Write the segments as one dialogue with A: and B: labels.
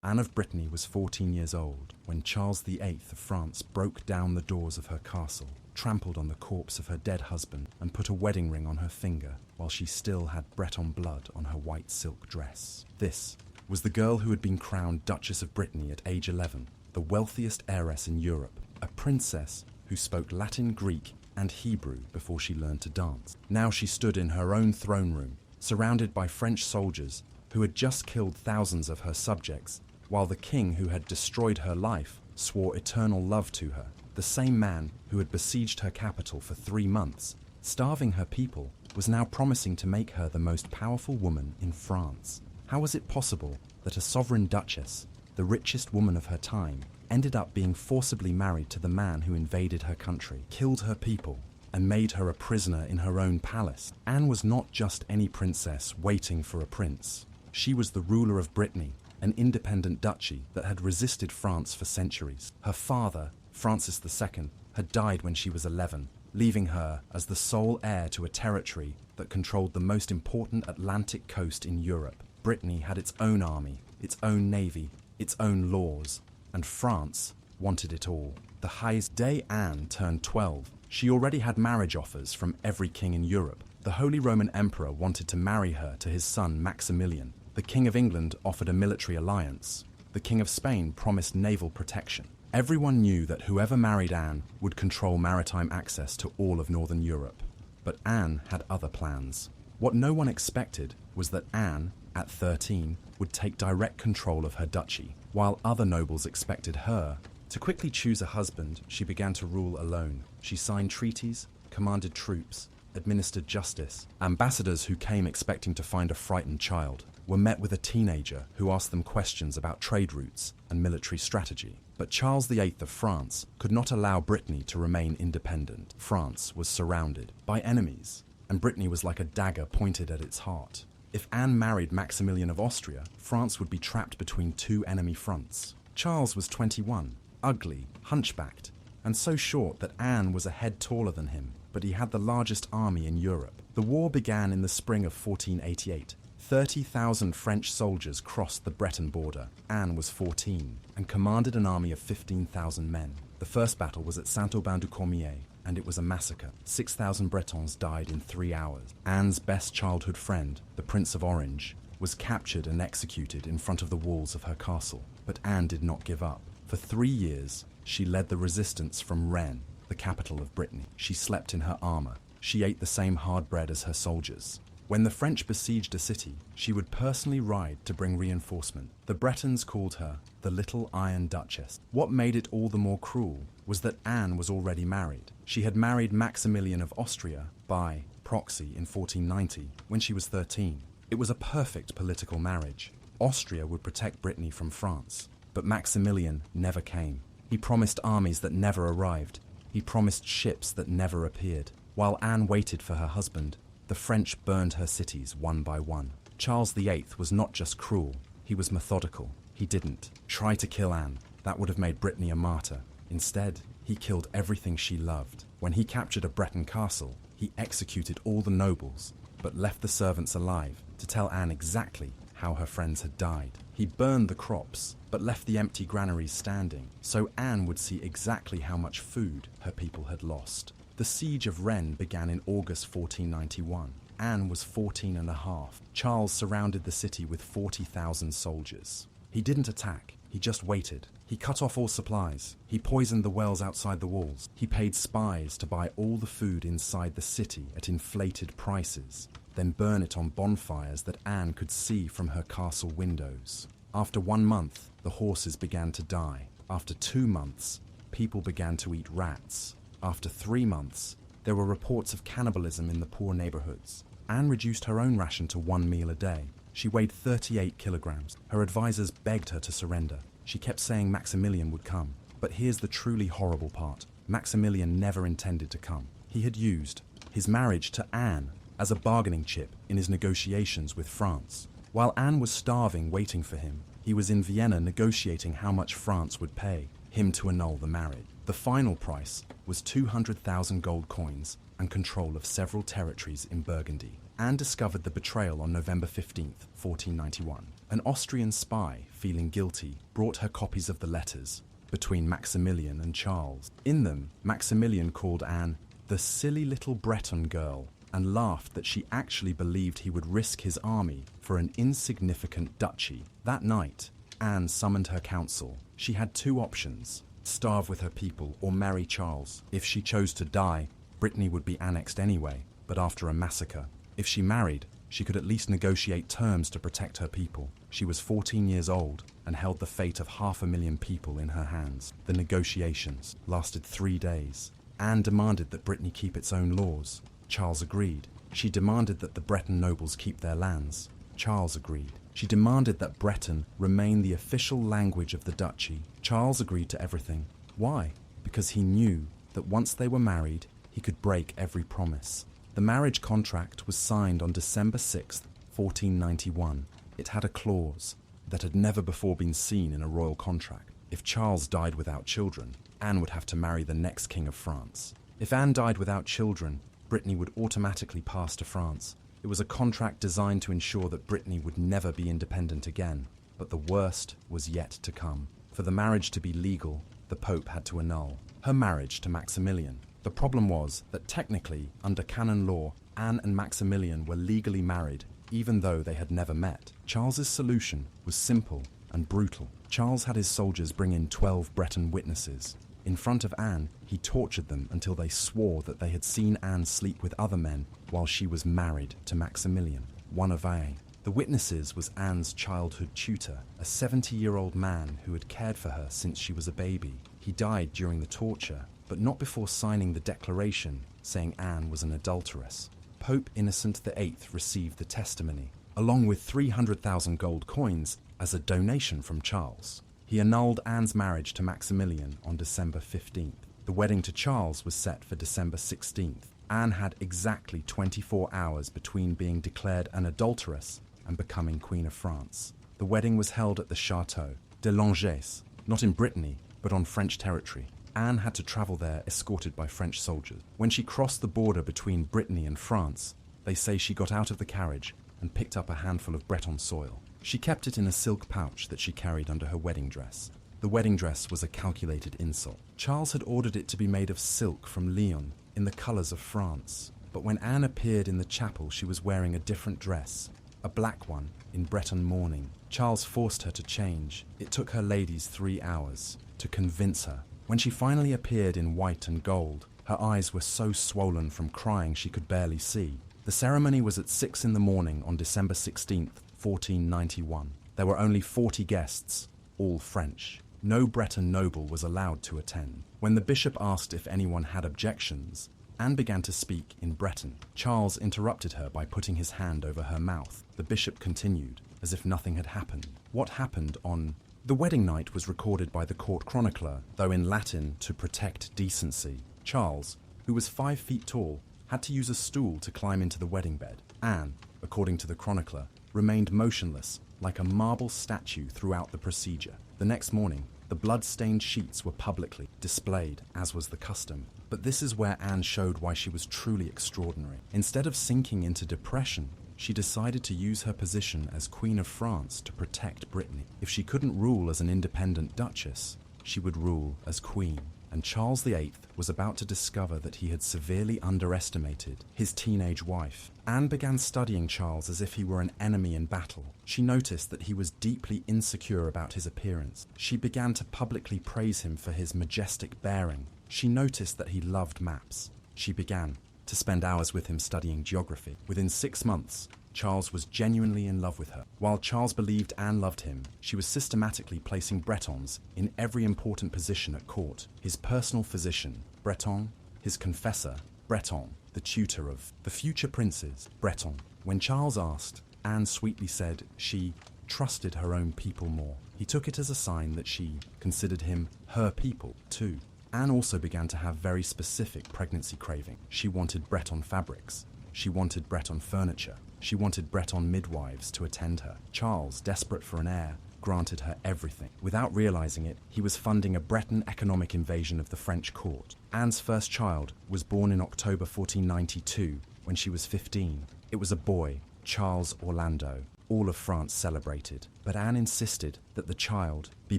A: Anne of Brittany was 14 years old when Charles VIII of France broke down the doors of her castle, trampled on the corpse of her dead husband, and put a wedding ring on her finger while she still had Breton blood on her white silk dress. This was the girl who had been crowned Duchess of Brittany at age 11, the wealthiest heiress in Europe, a princess who spoke Latin, Greek, and Hebrew before she learned to dance. Now she stood in her own throne room, surrounded by French soldiers who had just killed thousands of her subjects, while the king who had destroyed her life swore eternal love to her. The same man who had besieged her capital for 3 months, starving her people, was now promising to make her the most powerful woman in France. How was it possible that a sovereign duchess, the richest woman of her time, ended up being forcibly married to the man who invaded her country, killed her people, and made her a prisoner in her own palace? Anne was not just any princess waiting for a prince. She was the ruler of Brittany, an independent duchy that had resisted France for centuries. Her father, Francis II, had died when she was 11, leaving her as the sole heir to a territory that controlled the most important Atlantic coast in Europe. Brittany had its own army, its own navy, its own laws, and France wanted it all. The highest day Anne turned 12, she already had marriage offers from every king in Europe. The Holy Roman Emperor wanted to marry her to his son Maximilian. The King of England offered a military alliance. The King of Spain promised naval protection. Everyone knew that whoever married Anne would control maritime access to all of Northern Europe. But Anne had other plans. What no one expected was that Anne, at 13, would take direct control of her duchy. While other nobles expected her to quickly choose a husband, she began to rule alone. She signed treaties, commanded troops, administered justice. Ambassadors who came expecting to find a frightened child were met with a teenager who asked them questions about trade routes and military strategy. But Charles VIII of France could not allow Brittany to remain independent. France was surrounded by enemies, and Brittany was like a dagger pointed at its heart. If Anne married Maximilian of Austria, France would be trapped between 2 enemy fronts. Charles was 21, ugly, hunchbacked, and so short that Anne was a head taller than him, but he had the largest army in Europe. The war began in the spring of 1488. 30,000 French soldiers crossed the Breton border. Anne was 14 and commanded an army of 15,000 men. The first battle was at Saint-Aubin-du-Cormier, and it was a massacre. 6,000 Bretons died in 3 hours. Anne's best childhood friend, the Prince of Orange, was captured and executed in front of the walls of her castle. But Anne did not give up. For 3 years, she led the resistance from Rennes, the capital of Brittany. She slept in her armor. She ate the same hard bread as her soldiers. When the French besieged a city, she would personally ride to bring reinforcement. The Bretons called her the Little Iron Duchess. What made it all the more cruel was that Anne was already married. She had married Maximilian of Austria by proxy in 1490 when she was 13. It was a perfect political marriage. Austria would protect Brittany from France, but Maximilian never came. He promised armies that never arrived. He promised ships that never appeared. While Anne waited for her husband, the French burned her cities one by one. Charles VIII was not just cruel, he was methodical. He didn't try to kill Anne. That would have made Brittany a martyr. Instead, he killed everything she loved. When he captured a Breton castle, he executed all the nobles, but left the servants alive to tell Anne exactly how her friends had died. He burned the crops, but left the empty granaries standing, so Anne would see exactly how much food her people had lost. The siege of Rennes began in August 1491. Anne was 14 and a half. Charles surrounded the city with 40,000 soldiers. He didn't attack, he just waited. He cut off all supplies. He poisoned the wells outside the walls. He paid spies to buy all the food inside the city at inflated prices, then burn it on bonfires that Anne could see from her castle windows. After 1 month, the horses began to die. After 2 months, people began to eat rats. After 3 months, there were reports of cannibalism in the poor neighborhoods. Anne reduced her own ration to 1 meal a day. She weighed 38 kilograms. Her advisors begged her to surrender. She kept saying Maximilian would come. But here's the truly horrible part. Maximilian never intended to come. He had used his marriage to Anne as a bargaining chip in his negotiations with France. While Anne was starving waiting for him, he was in Vienna negotiating how much France would pay him to annul the marriage. The final price was 200,000 gold coins and control of several territories in Burgundy. Anne discovered the betrayal on November 15th, 1491. An Austrian spy, feeling guilty, brought her copies of the letters between Maximilian and Charles. In them, Maximilian called Anne the silly little Breton girl and laughed that she actually believed he would risk his army for an insignificant duchy. That night, Anne summoned her council. She had two options: starve with her people or marry Charles. If she chose to die, Brittany would be annexed anyway, but after a massacre. If she married, she could at least negotiate terms to protect her people. She was 14 years old and held the fate of 500,000 people in her hands. The negotiations lasted 3 days. Anne demanded that Brittany keep its own laws. Charles agreed. She demanded that the Breton nobles keep their lands. Charles agreed. She demanded that Breton remain the official language of the duchy. Charles agreed to everything. Why? Because he knew that once they were married, he could break every promise. The marriage contract was signed on December 6, 1491. It had a clause that had never before been seen in a royal contract. If Charles died without children, Anne would have to marry the next king of France. If Anne died without children, Brittany would automatically pass to France. It was a contract designed to ensure that Brittany would never be independent again. But the worst was yet to come. For the marriage to be legal, the Pope had to annul her marriage to Maximilian. The problem was that technically, under canon law, Anne and Maximilian were legally married, even though they had never met. Charles's solution was simple and brutal. Charles had his soldiers bring in 12 Breton witnesses. In front of Anne, he tortured them until they swore that they had seen Anne sleep with other men while she was married to Maximilian, one of Aix. The witnesses was Anne's childhood tutor, a 70-year-old man who had cared for her since she was a baby. He died during the torture, but not before signing the declaration saying Anne was an adulteress. Pope Innocent VIII received the testimony, along with 300,000 gold coins, as a donation from Charles. He annulled Anne's marriage to Maximilian on December 15th. The wedding to Charles was set for December 16th. Anne had exactly 24 hours between being declared an adulteress and becoming Queen of France. The wedding was held at the Château de Langeais, not in Brittany, but on French territory. Anne had to travel there escorted by French soldiers. When she crossed the border between Brittany and France, they say she got out of the carriage and picked up a handful of Breton soil. She kept it in a silk pouch that she carried under her wedding dress. The wedding dress was a calculated insult. Charles had ordered it to be made of silk from Lyon, in the colours of France. But when Anne appeared in the chapel, she was wearing a different dress, a black one, in Breton mourning. Charles forced her to change. It took her ladies 3 hours to convince her. When she finally appeared in white and gold, her eyes were so swollen from crying she could barely see. The ceremony was at 6 in the morning on December 16th, 1491. There were only 40 guests, all French. No Breton noble was allowed to attend. When the bishop asked if anyone had objections, Anne began to speak in Breton. Charles interrupted her by putting his hand over her mouth. The bishop continued, as if nothing had happened. What happened on the wedding night was recorded by the court chronicler, though in Latin to protect decency. Charles, who was 5 feet tall, had to use a stool to climb into the wedding bed. Anne, according to the chronicler, remained motionless, like a marble statue throughout the procedure. The next morning, the blood-stained sheets were publicly displayed, as was the custom. But this is where Anne showed why she was truly extraordinary. Instead of sinking into depression, she decided to use her position as Queen of France to protect Brittany. If she couldn't rule as an independent duchess, she would rule as queen. And Charles VIII was about to discover that he had severely underestimated his teenage wife. Anne began studying Charles as if he were an enemy in battle. She noticed that he was deeply insecure about his appearance. She began to publicly praise him for his majestic bearing. She noticed that he loved maps. She began to spend hours with him studying geography. Within 6 months, Charles was genuinely in love with her. While Charles believed Anne loved him, she was systematically placing Bretons in every important position at court. His personal physician, Breton; his confessor, Breton; the tutor of the future princes, Breton. When Charles asked, Anne sweetly said she trusted her own people more. He took it as a sign that she considered him her people too. Anne also began to have very specific pregnancy craving. She wanted Breton fabrics. She wanted Breton furniture. She wanted Breton midwives to attend her. Charles, desperate for an heir, granted her everything. Without realizing it, he was funding a Breton economic invasion of the French court. Anne's first child was born in October 1492, when she was 15. It was a boy, Charles Orlando. all of France celebrated, but Anne insisted that the child be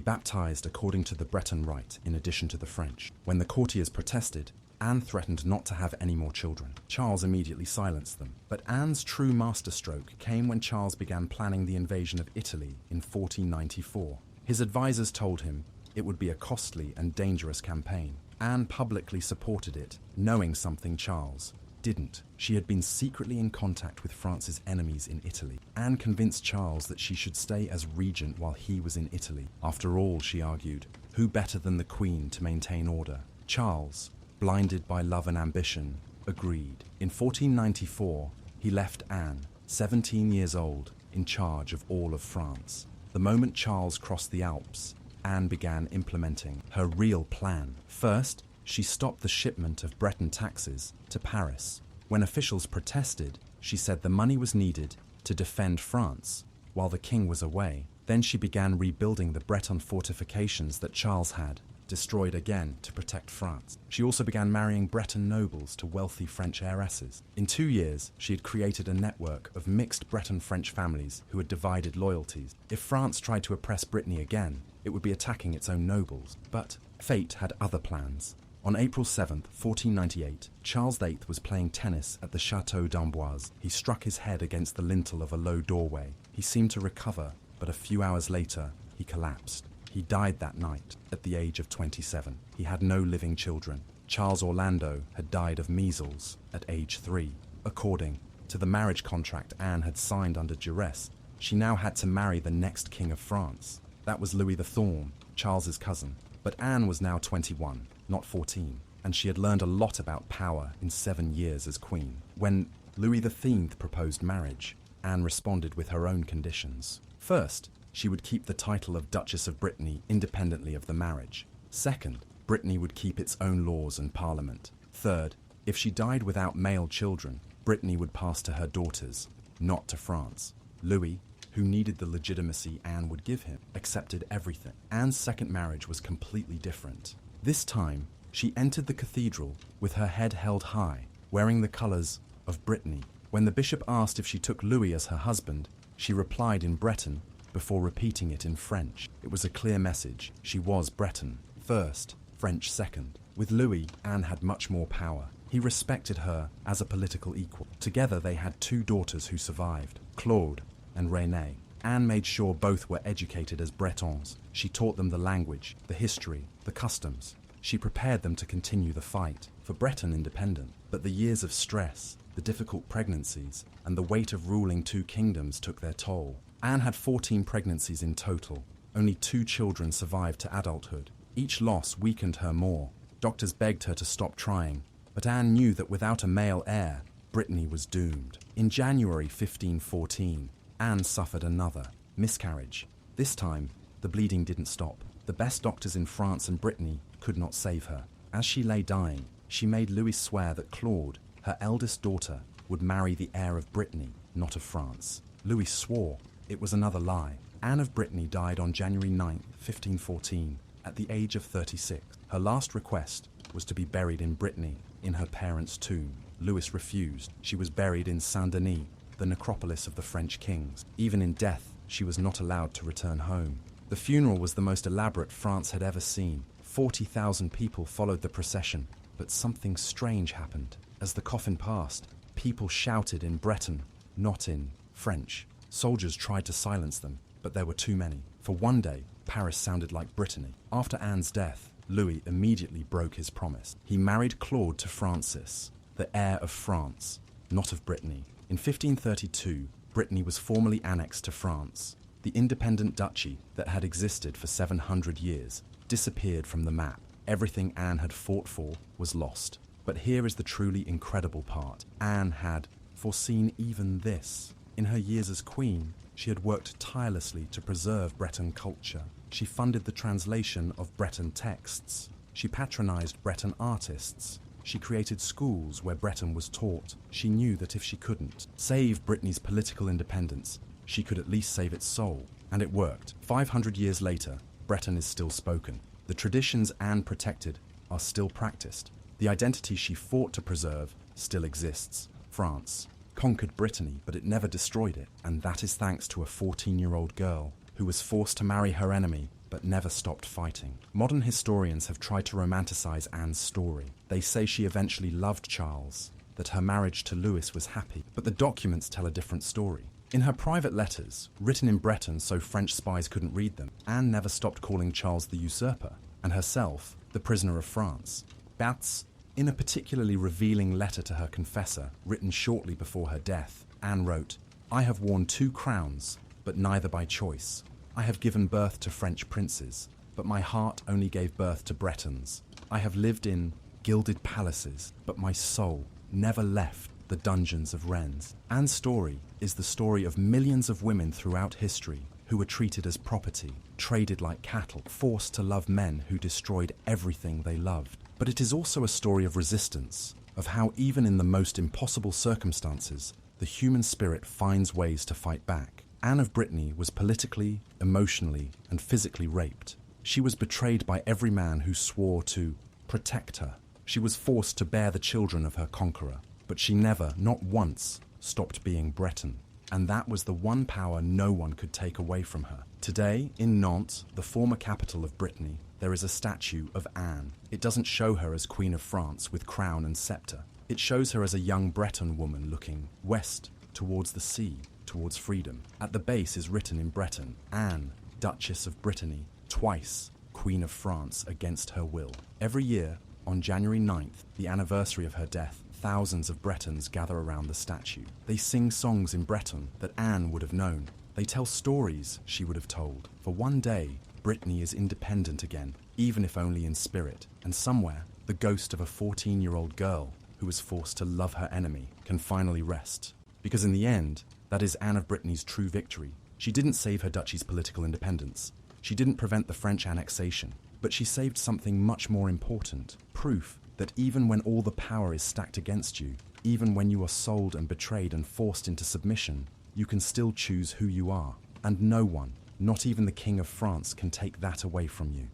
A: baptized according to the Breton rite in addition to the French. When the courtiers protested, Anne threatened not to have any more children. Charles immediately silenced them. But Anne's true masterstroke came when Charles began planning the invasion of Italy in 1494. His advisors told him it would be a costly and dangerous campaign. Anne publicly supported it, knowing something Charles didn't. She had been secretly in contact with France's enemies in Italy. Anne convinced Charles that she should stay as regent while he was in Italy. After all, she argued, who better than the Queen to maintain order? Charles, blinded by love and ambition, agreed. In 1494, he left Anne, 17 years old, in charge of all of France. The moment Charles crossed the Alps, Anne began implementing her real plan. First, she stopped the shipment of Breton taxes to Paris. When officials protested, she said the money was needed to defend France while the king was away. Then she began rebuilding the Breton fortifications that Charles had destroyed again to protect France. She also began marrying Breton nobles to wealthy French heiresses. In 2 years, she had created a network of mixed Breton-French families who had divided loyalties. If France tried to oppress Brittany again, it would be attacking its own nobles. But fate had other plans. On April 7, 1498, Charles VIII was playing tennis at the Château d'Amboise. He struck his head against the lintel of a low doorway. He seemed to recover, but a few hours later, he collapsed. He died that night, at the age of 27. He had no living children. Charles Orlando had died of measles at age 3. According to the marriage contract Anne had signed under duress, she now had to marry the next king of France. That was Louis the Thorn, Charles's cousin. But Anne was now 21, not 14, and she had learned a lot about power in 7 years as queen. When Louis XIII proposed marriage, Anne responded with her own conditions. First, she would keep the title of Duchess of Brittany independently of the marriage. Second, Brittany would keep its own laws and parliament. Third, if she died without male children, Brittany would pass to her daughters, not to France. Louis, who needed the legitimacy Anne would give him, accepted everything. Anne's second marriage was completely different. This time, she entered the cathedral with her head held high, wearing the colours of Brittany. When the bishop asked if she took Louis as her husband, she replied in Breton before repeating it in French. It was a clear message. She was Breton first, French second. With Louis, Anne had much more power. He respected her as a political equal. Together they had 2 daughters who survived, Claude and Renée. Anne made sure both were educated as Bretons. She taught them the language, the history, the customs. She prepared them to continue the fight for Breton independence. But the years of stress, the difficult pregnancies, and the weight of ruling 2 kingdoms took their toll. Anne had 14 pregnancies in total. Only 2 children survived to adulthood. Each loss weakened her more. Doctors begged her to stop trying, but Anne knew that without a male heir, Brittany was doomed. In January 1514, Anne suffered another miscarriage. This time, the bleeding didn't stop. The best doctors in France and Brittany could not save her. As she lay dying, she made Louis swear that Claude, her eldest daughter, would marry the heir of Brittany, not of France. Louis swore. It was another lie. Anne of Brittany died on January 9, 1514, at the age of 36. Her last request was to be buried in Brittany, in her parents' tomb. Louis refused. She was buried in Saint-Denis, the necropolis of the French kings. Even in death, she was not allowed to return home. The funeral was the most elaborate France had ever seen. 40,000 people followed the procession, but something strange happened. As the coffin passed, people shouted in Breton, not in French. Soldiers tried to silence them, but there were too many. For one day, Paris sounded like Brittany. After Anne's death, Louis immediately broke his promise. He married Claude to Francis, the heir of France, not of Brittany. In 1532, Brittany was formally annexed to France. The independent duchy that had existed for 700 years disappeared from the map. Everything Anne had fought for was lost. But here is the truly incredible part. Anne had foreseen even this. In her years as queen, she had worked tirelessly to preserve Breton culture. She funded the translation of Breton texts. She patronized Breton artists. She created schools where Breton was taught. She knew that if she couldn't save Brittany's political independence, she could at least save its soul. And it worked. 500 years later, Breton is still spoken. The traditions Anne protected are still practiced. The identity she fought to preserve still exists. France, conquered Brittany, but it never destroyed it, and that is thanks to a 14-year-old girl who was forced to marry her enemy but never stopped fighting. Modern historians have tried to romanticize Anne's story. They say she eventually loved Charles, that her marriage to Louis was happy, but the documents tell a different story. In her private letters, written in Breton so French spies couldn't read them, Anne never stopped calling Charles the usurper, and herself the prisoner of France. That's in a particularly revealing letter to her confessor, written shortly before her death, Anne wrote, "I have worn 2 crowns, but neither by choice. I have given birth to French princes, but my heart only gave birth to Bretons. I have lived in gilded palaces, but my soul never left the dungeons of Rennes." Anne's story is the story of millions of women throughout history who were treated as property, traded like cattle, forced to love men who destroyed everything they loved. But it is also a story of resistance, of how even in the most impossible circumstances, the human spirit finds ways to fight back. Anne of Brittany was politically, emotionally, and physically raped. She was betrayed by every man who swore to protect her. She was forced to bear the children of her conqueror, but she never, not once, stopped being Breton. And that was the one power no one could take away from her. Today, in Nantes, the former capital of Brittany, there is a statue of Anne. It doesn't show her as Queen of France with crown and scepter. It shows her as a young Breton woman looking west, towards the sea, towards freedom. At the base is written in Breton, Anne, Duchess of Brittany, twice Queen of France against her will. Every year, on January 9th, the anniversary of her death, thousands of Bretons gather around the statue. They sing songs in Breton that Anne would have known. They tell stories she would have told. For one day, Brittany is independent again, even if only in spirit. And somewhere, the ghost of a 14-year-old girl who was forced to love her enemy can finally rest. Because in the end, that is Anne of Brittany's true victory. She didn't save her duchy's political independence. She didn't prevent the French annexation. But she saved something much more important. Proof that even when all the power is stacked against you, even when you are sold and betrayed and forced into submission, you can still choose who you are. And no one, not even the King of France, can take that away from you.